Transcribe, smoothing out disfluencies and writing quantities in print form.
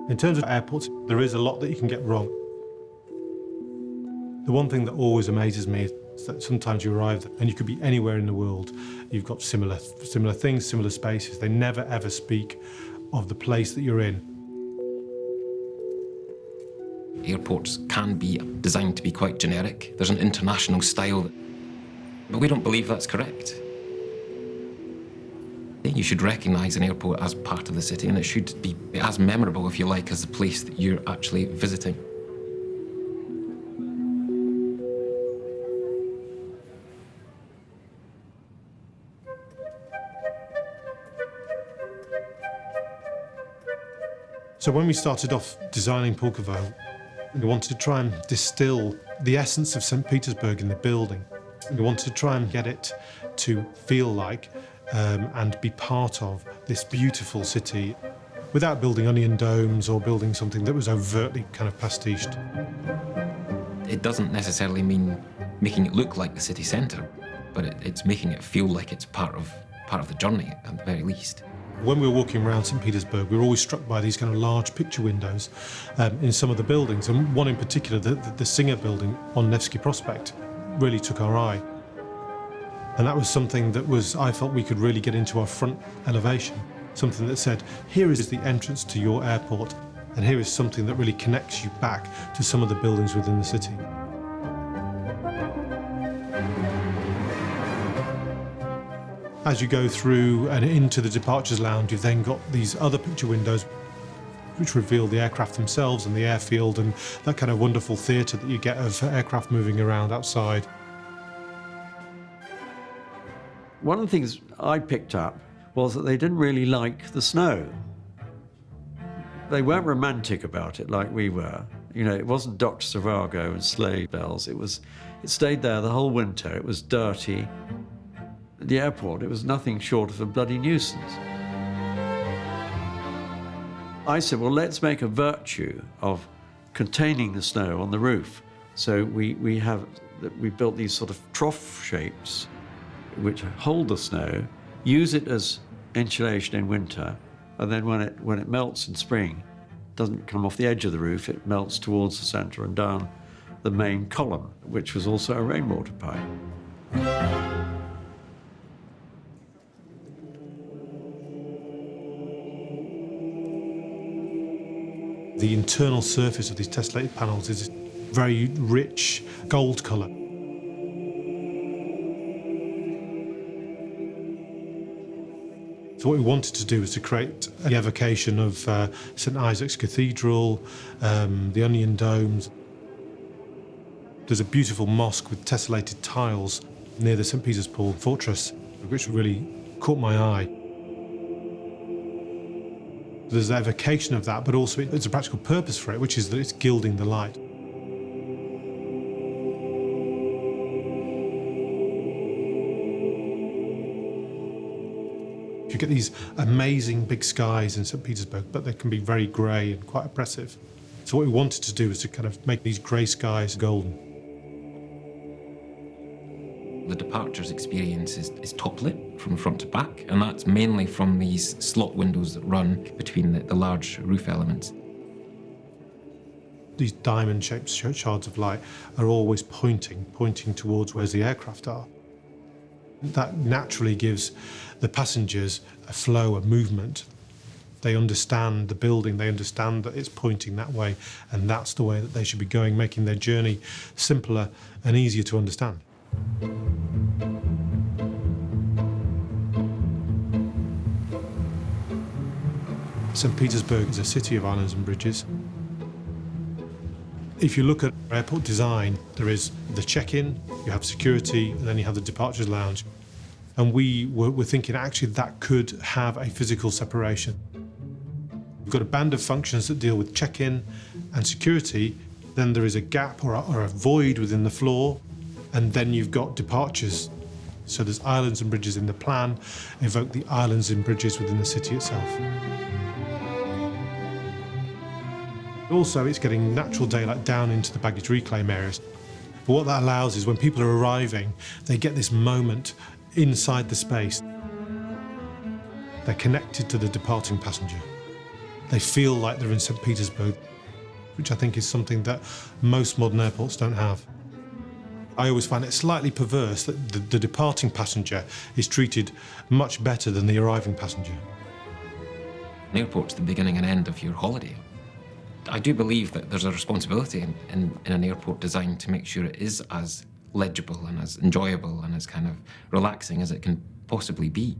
In terms of airports, there is a lot that you can get wrong. The one thing that always amazes me is that sometimes you arrive there and you could be anywhere in the world. You've got similar things, similar spaces. They never ever speak of the place that you're in. Airports can be designed to be quite generic. There's an international style, but we don't believe that's correct. You should recognise an airport as part of the city, and it should be as memorable, if you like, as the place that you're actually visiting. So when we started off designing Pulkovo, we wanted to try and distill the essence of St. Petersburg in the building. We wanted to try and get it to feel like and be part of this beautiful city without building onion domes or building something that was overtly kind of pastiched. It doesn't necessarily mean making it look like the city centre, but it's making it feel like it's part of the journey, at the very least. When we were walking around St. Petersburg, we were always struck by these kind of large picture windows in some of the buildings, and one in particular, the Singer building on Nevsky Prospect, really took our eye. And that was something that I felt we could really get into our front elevation, something that said, here is the entrance to your airport, and here is something that really connects you back to some of the buildings within the city. As you go through and into the departures lounge, you've then got these other picture windows which reveal the aircraft themselves and the airfield and that kind of wonderful theatre that you get of aircraft moving around outside. One of the things I picked up was that they didn't really like the snow. They weren't romantic about it like we were. You know, it wasn't Dr. Zhivago and sleigh bells. It stayed there the whole winter. It was dirty. At the airport, it was nothing short of a bloody nuisance. I said, well, let's make a virtue of containing the snow on the roof. So we built these sort of trough shapes which hold the snow, use it as insulation in winter, and then when it melts in spring, it doesn't come off the edge of the roof, it melts towards the centre and down the main column, which was also a rainwater pipe. The internal surface of these tessellated panels is very rich gold colour. So what we wanted to do was to create an evocation of St. Isaac's Cathedral, the onion domes. There's a beautiful mosque with tessellated tiles near the St. Petersburg fortress, which really caught my eye. There's an evocation of that, but also there's a practical purpose for it, which is that it's gilding the light. You get these amazing big skies in St. Petersburg, but they can be very grey and quite oppressive. So what we wanted to do was to kind of make these grey skies golden. The departures experience is top-lit from front to back, and that's mainly from these slot windows that run between the large roof elements. These diamond-shaped shards of light are always pointing towards where the aircraft are. That naturally gives the passengers a flow, a movement. They understand the building, they understand that it's pointing that way, and that's the way that they should be going, making their journey simpler and easier to understand. St. Petersburg is a city of islands and bridges. If you look at airport design, there is the check-in, you have security, and then you have the departures lounge. And we were thinking actually that could have a physical separation. We've got a band of functions that deal with check-in and security, then there is a gap or a void within the floor, and then you've got departures. So there's islands and bridges in the plan, evoke the islands and bridges within the city itself. Also, it's getting natural daylight down into the baggage reclaim areas. But what that allows is when people are arriving, they get this moment inside the space. They're connected to the departing passenger. They feel like they're in St. Petersburg, which I think is something that most modern airports don't have. I always find it slightly perverse that the departing passenger is treated much better than the arriving passenger. An airport's the beginning and end of your holiday. I do believe that there's a responsibility in an airport design to make sure it is as legible and as enjoyable and as kind of relaxing as it can possibly be.